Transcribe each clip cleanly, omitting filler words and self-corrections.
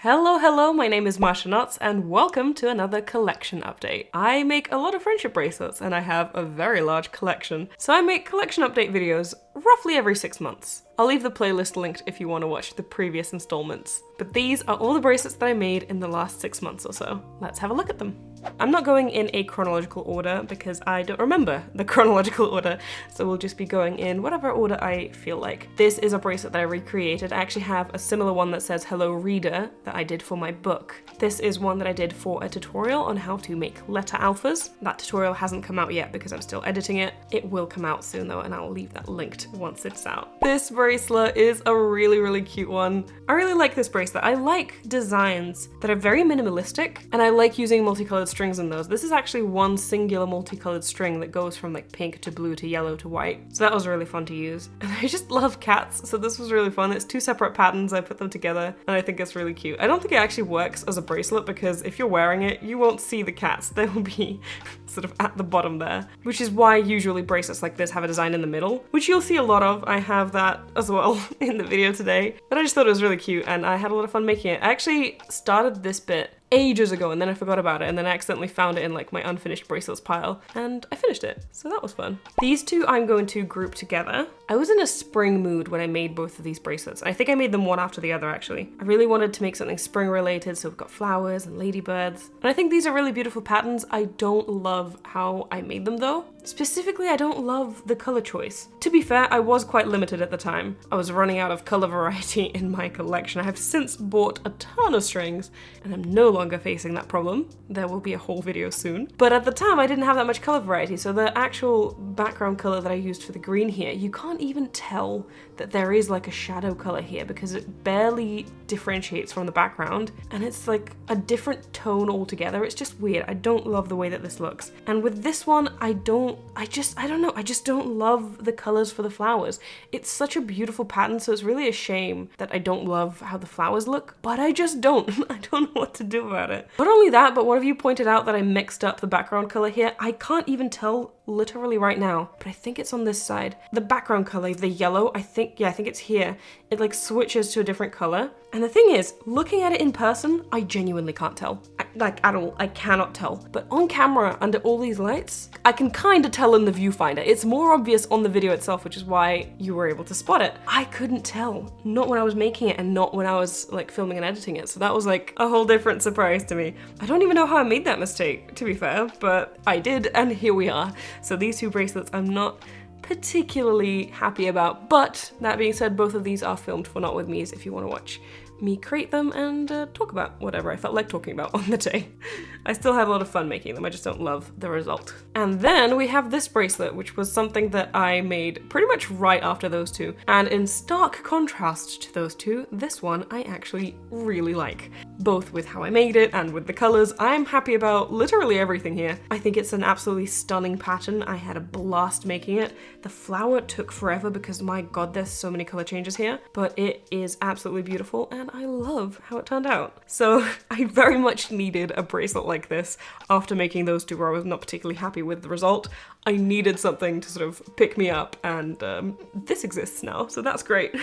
Hello, my name is Masha and welcome to another collection update. I make a lot of friendship bracelets and I have a very large collection, so I make collection update videos roughly every 6 months. I'll leave the playlist linked if you want to watch the previous installments. But these are all the bracelets that I made in the last 6 months or so. Let's have a look at them. I'm not going in a chronological order because I don't remember the chronological order, so we'll just be going in whatever order I feel like. This is a bracelet that I recreated. I actually have a similar one that says Hello Reader that I did for my book. This is one that I did for a tutorial on how to make letter alphas. That tutorial hasn't come out yet because I'm still editing it. It will come out soon though, and I'll leave that linked once it's out. This bracelet is a really cute one. I really like this bracelet. I like designs that are very minimalistic, and I like using multicolored strings in those. This is actually one singular multicolored string that goes from like pink to blue to yellow to white. So that was really fun to use. And I just love cats, so this was really fun. It's 2 separate patterns. I put them together and I think it's really cute. I don't think it actually works as a bracelet because if you're wearing it, you won't see the cats. They will be sort of at the bottom there, which is why usually bracelets like this have a design in the middle, which you'll see a lot of. I have that as well in the video today, but I just thought it was really cute and I had a lot of fun making it. I actually started this bit ages ago and then I forgot about it, and then I accidentally found it in like my unfinished bracelets pile and I finished it, so that was fun. These two I'm going to group together. I was in a spring mood when I made both of these bracelets. I think I made them one after the other actually. I really wanted to make something spring related, so we've got flowers and ladybirds, and I think these are really beautiful patterns. I don't love how I made them though. Specifically, I don't love the color choice. To be fair, I was quite limited at the time. I was running out of color variety in my collection. I have since bought a ton of strings and I'm no longer facing that problem. There will be a whole video soon. But at the time, I didn't have that much color variety, so the actual background color that I used for the green here, you can't even tell that there is like a shadow color here because it barely differentiates from the background and it's like a different tone altogether. It's just weird. I don't love the way that this looks. And with this one, I don't know, I just don't love the colors for the flowers. It's such a beautiful pattern, so it's really a shame that I don't love how the flowers look, but I just don't. I don't know what to do about it. Not only that, but one of you pointed out that I mixed up the background color here. I can't even tell literally right now, but I think it's on this side. The background color, the yellow, I think it's here. It like switches to a different color. And the thing is, looking at it in person, I genuinely can't tell. Like at all, I cannot tell. But on camera, under all these lights, I can kind of tell in the viewfinder. It's more obvious on the video itself, which is why you were able to spot it. I couldn't tell, not when I was making it and not when I was like filming and editing it. So that was like a whole different surprise to me. I don't even know how I made that mistake, to be fair, but I did, and here we are. So these 2 bracelets I'm not particularly happy about, but that being said, both of these are filmed for Not With Me's if you want to watch me create them and talk about whatever I felt like talking about on the day. I still have a lot of fun making them, I just don't love the result. And then we have this bracelet, which was something that I made pretty much right after those 2. And in stark contrast to those 2, this one I actually really like. Both with how I made it and with the colors. I'm happy about literally everything here. I think it's an absolutely stunning pattern. I had a blast making it. The flower took forever because my god, there's so many color changes here, but it is absolutely beautiful and I love how it turned out. So I very much needed a bracelet like this after making those 2 where I was not particularly happy with the result. I needed something to sort of pick me up, and this exists now, so that's great.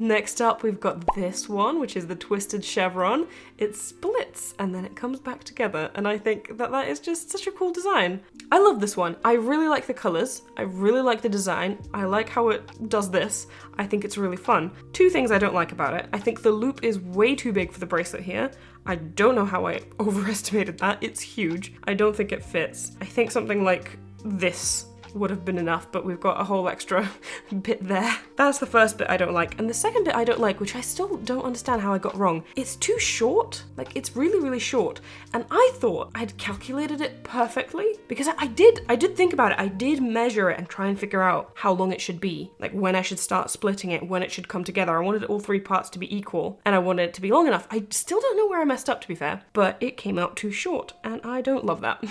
Next up, we've got this one, which is the twisted chevron. It splits and then it comes back together, and I think that that is just such a cool design. I love this one. I really like the colors. I really like the design. I like how it does this. I think it's really fun. 2 things I don't like about it. I think the loop is way too big for the bracelet here. I don't know how I overestimated that. It's huge. I don't think it fits. I think something like this would have been enough, but we've got a whole extra bit there. That's the first bit I don't like. And the second bit I don't like, which I still don't understand how I got wrong, it's too short. Like, it's really short. And I thought I'd calculated it perfectly because I did think about it. I did measure it and try and figure out how long it should be, like when I should start splitting it, when it should come together. I wanted all 3 parts to be equal and I wanted it to be long enough. I still don't know where I messed up, to be fair, but it came out too short and I don't love that.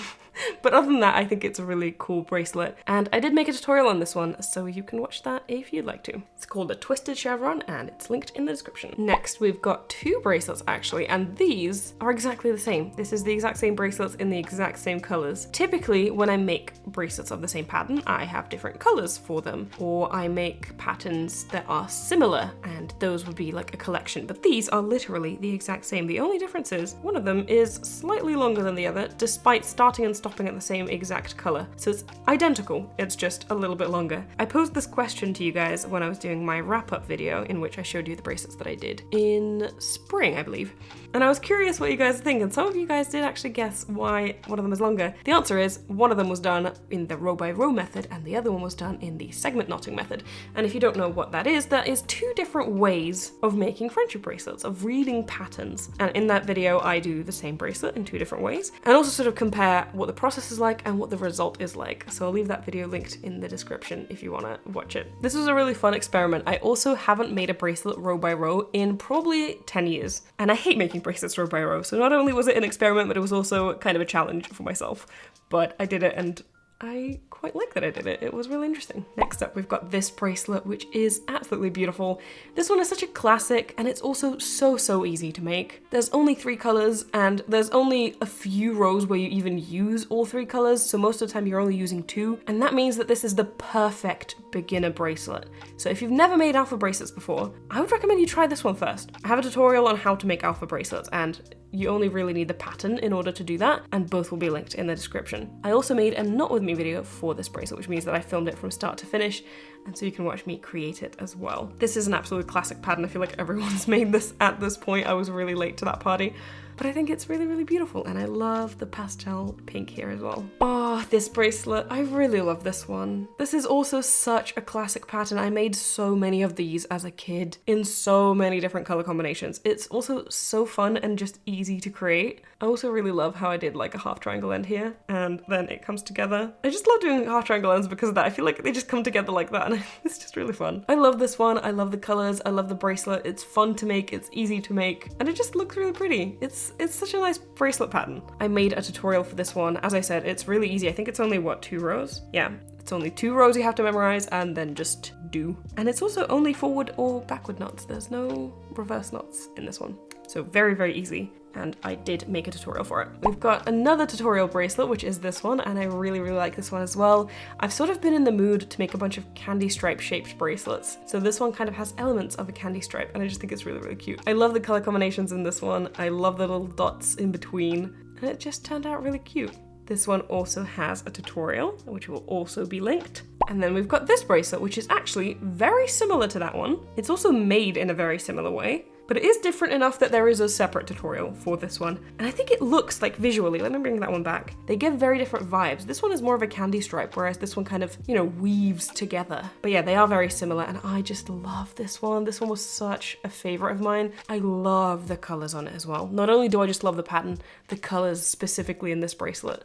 But other than that, I think it's a really cool bracelet. And And I did make a tutorial on this one, so you can watch that if you'd like to. It's called a Twisted Chevron and it's linked in the description. Next, we've got two bracelets actually, and these are exactly the same. This is the exact same bracelets in the exact same colors. Typically, when I make bracelets of the same pattern, I have different colors for them, or I make patterns that are similar, and those would be like a collection, but these are literally the exact same. The only difference is one of them is slightly longer than the other, despite starting and stopping at the same exact color. So it's identical, it's just a little bit longer. I posed this question to you guys when I was doing my wrap-up video, in which I showed you the bracelets that I did in spring, I believe. And I was curious what you guys think, and some of you guys did actually guess why one of them is longer. The answer is one of them was done in the row by row method and the other one was done in the segment knotting method. And if you don't know what that is two different ways of making friendship bracelets, of reading patterns. And in that video, I do the same bracelet in two different ways, and also sort of compare what the process is like and what the result is like. So I'll leave that video linked in the description if you want to watch it. This was a really fun experiment. I also haven't made a bracelet row by row in probably 10 years, and I hate making bracelets row by row. So not only was it an experiment, but it was also kind of a challenge for myself. But I did it and I quite like that I did it. It was really interesting. Next up, we've got this bracelet, which is absolutely beautiful. This one is such a classic, and it's also so easy to make. There's only 3 colors, and there's only a few rows where you even use all 3 colors, so most of the time you're only using 2, and that means that this is the perfect beginner bracelet. So if you've never made alpha bracelets before, I would recommend you try this one first. I have a tutorial on how to make alpha bracelets, and you only really need the pattern in order to do that, and both will be linked in the description. I also made a Knot With Me video for this bracelet, which means that I filmed it from start to finish, and so you can watch me create it as well. This is an absolute classic pattern. I feel like everyone's made this at this point. I was really late to that party. But I think it's really beautiful, and I love the pastel pink here as well. Oh, this bracelet, I really love this one. This is also such a classic pattern. I made so many of these as a kid in so many different color combinations. It's also so fun and just easy to create. I also really love how I did like a half triangle end here, and then it comes together. I just love doing half triangle ends because of that. I feel like they just come together like that, and it's just really fun. I love this one. I love the colors. I love the bracelet. It's fun to make. It's easy to make, and it just looks really pretty. It's such a nice bracelet pattern. I made a tutorial for this one. As I said, it's really easy. I think it's only, what, 2 rows? Yeah, it's only 2 rows you have to memorize and then just do. And it's also only forward or backward knots. There's no reverse knots in this one. So very easy. And I did make a tutorial for it. We've got another tutorial bracelet, which is this one, and I really like this one as well. I've sort of been in the mood to make a bunch of candy stripe shaped bracelets. So this one kind of has elements of a candy stripe, and I just think it's really cute. I love the color combinations in this one. I love the little dots in between, and it just turned out really cute. This one also has a tutorial, which will also be linked. And then we've got this bracelet, which is actually very similar to that one. It's also made in a very similar way, but it is different enough that there is a separate tutorial for this one. And I think it looks like visually, let me bring that one back. They give very different vibes. This one is more of a candy stripe, whereas this one kind of, you know, weaves together. But yeah, they are very similar, and I just love this one. This one was such a favorite of mine. I love the colors on it as well. Not only do I just love the pattern, the colors specifically in this bracelet.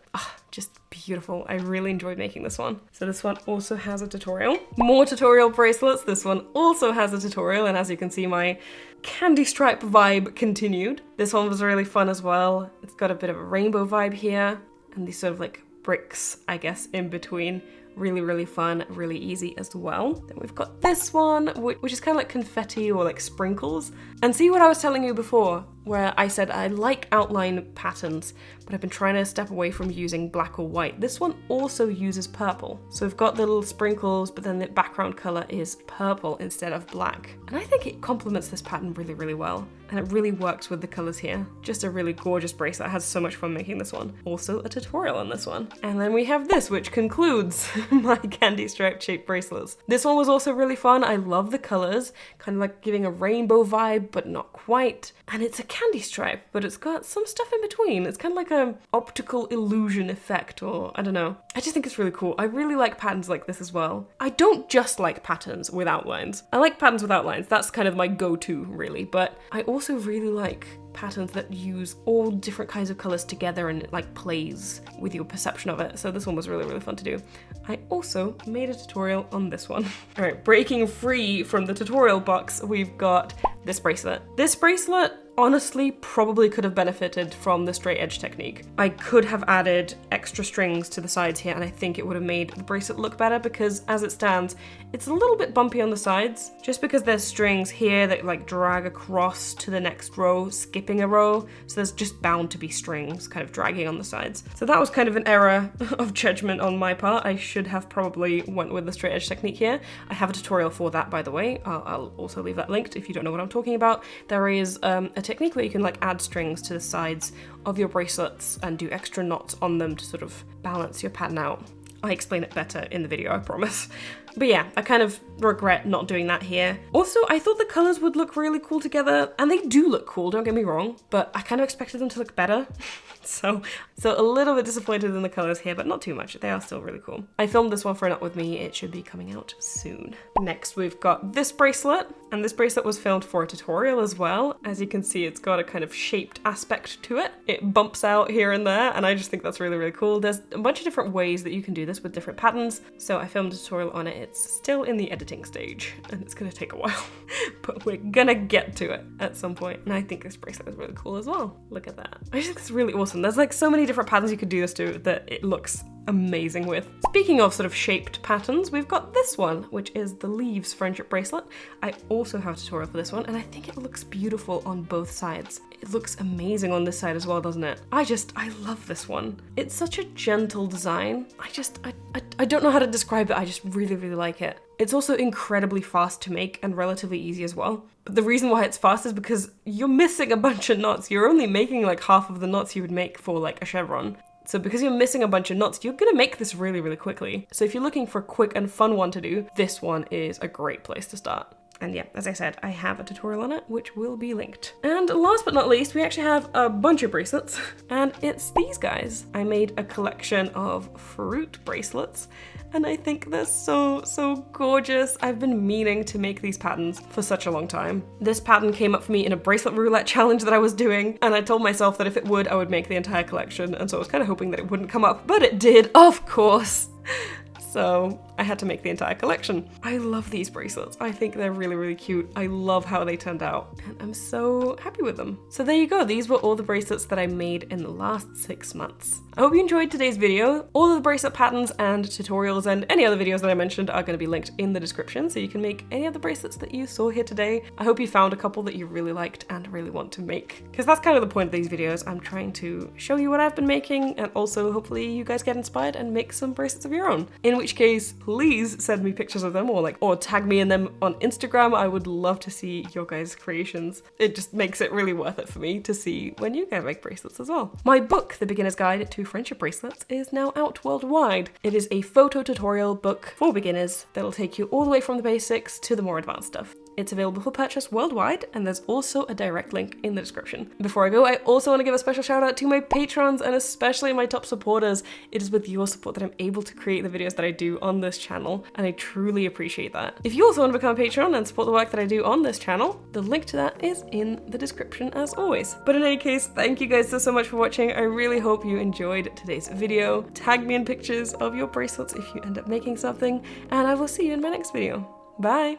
Just beautiful. I really enjoyed making this one. So this one also has a tutorial. More tutorial bracelets. This one also has a tutorial, and as you can see, my candy stripe vibe continued. This one was really fun as well. It's got a bit of a rainbow vibe here, and these sort of like bricks, I guess, in between. Really fun, really easy as well. Then we've got this one, which is kind of like confetti or like sprinkles. And see what I was telling you before, where I said I like outline patterns, but I've been trying to step away from using black or white. This one also uses purple. So we've got the little sprinkles, but then the background color is purple instead of black. And I think it complements this pattern really well. And it really works with the colors here. Just a really gorgeous bracelet. I had so much fun making this one. Also a tutorial on this one. And then we have this, which concludes my candy stripe shaped bracelets. This one was also really fun. I love the colors, kind of like giving a rainbow vibe, but not quite. And it's a candy stripe, but it's got some stuff in between. It's kind of like a optical illusion effect, or I don't know. I just think it's really cool. I really like patterns like this as well. I don't just like patterns with outlines. I like patterns with outlines. That's kind of my go-to, really. But I also really like patterns that use all different kinds of colors together and it like plays with your perception of it. So this one was really fun to do. I also made a tutorial on this one. All right, breaking free from the tutorial box, we've got this bracelet. This bracelet honestly probably could have benefited from the straight edge technique. I could have added extra strings to the sides here, and I think it would have made the bracelet look better, because as it stands, it's a little bit bumpy on the sides, just because there's strings here that like drag across to the next row, skipping a row, so there's just bound to be strings kind of dragging on the sides. So that was kind of an error of judgment on my part. I should have probably went with the straight edge technique here. I have a tutorial for that, by the way. I'll also leave that linked if you don't know what I'm talking about. There is a technique where you can like add strings to the sides of your bracelets and do extra knots on them to sort of balance your pattern out. I explain it better in the video, I promise. But yeah, I kind of regret not doing that here. Also, I thought the colors would look really cool together, and they do look cool, don't get me wrong, but I kind of expected them to look better. So a little bit disappointed in the colors here, but not too much. They are still really cool. I filmed this one for Not With Me. It should be coming out soon. Next, we've got this bracelet, and this bracelet was filmed for a tutorial as well. As you can see, it's got a kind of shaped aspect to it. It bumps out here and there, and I just think that's really, really cool. There's a bunch of different ways that you can do this with different patterns, so I filmed a tutorial on it. It's still in the editing stage, and it's gonna take a while, but we're gonna get to it at some point. And I think this bracelet is really cool as well. Look at that. I just think it's really awesome. There's like so many different patterns you could do this to that it looks amazing with. Speaking of sort of shaped patterns, we've got this one, which is the Leaves friendship bracelet. I also have a tutorial for this one, and I think it looks beautiful on both sides. It looks amazing on this side as well, doesn't it? I love this one. It's such a gentle design. I don't know how to describe it. I just really, really like it. It's also incredibly fast to make and relatively easy as well. But the reason why it's fast is because you're missing a bunch of knots. You're only making like half of the knots you would make for like a chevron. So because you're missing a bunch of knots, you're gonna make this really, really quickly. So if you're looking for a quick and fun one to do, this one is a great place to start. And yeah, as I said, I have a tutorial on it, which will be linked. And last but not least, we actually have a bunch of bracelets, and it's these guys. I made a collection of fruit bracelets, and I think they're so, so gorgeous. I've been meaning to make these patterns for such a long time. This pattern came up for me in a bracelet roulette challenge that I was doing, and I told myself that if it would, I would make the entire collection, and so I was kind of hoping that it wouldn't come up, but it did, of course. So I had to make the entire collection. I love these bracelets. I think they're really, really cute. I love how they turned out, and I'm so happy with them. So there you go. These were all the bracelets that I made in the last 6 months. I hope you enjoyed today's video. All of the bracelet patterns and tutorials and any other videos that I mentioned are going to be linked in the description, so you can make any of the bracelets that you saw here today. I hope you found a couple that you really liked and really want to make, because that's kind of the point of these videos. I'm trying to show you what I've been making, and also hopefully you guys get inspired and make some bracelets of your own. In which case, please send me pictures of them, or tag me in them on Instagram. I would love to see your guys' creations. It just makes it really worth it for me to see when you guys make bracelets as well. My book, The Beginner's Guide to Friendship Bracelets, is now out worldwide. It is a photo tutorial book for beginners that'll take you all the way from the basics to the more advanced stuff. It's available for purchase worldwide, and there's also a direct link in the description. Before I go, I also want to give a special shout out to my patrons, and especially my top supporters. It is with your support that I'm able to create the videos that I do on this channel, and I truly appreciate that. If you also want to become a patron and support the work that I do on this channel, the link to that is in the description as always. But in any case, thank you guys so much for watching. I really hope you enjoyed today's video. Tag me in pictures of your bracelets if you end up making something, and I will see you in my next video. Bye!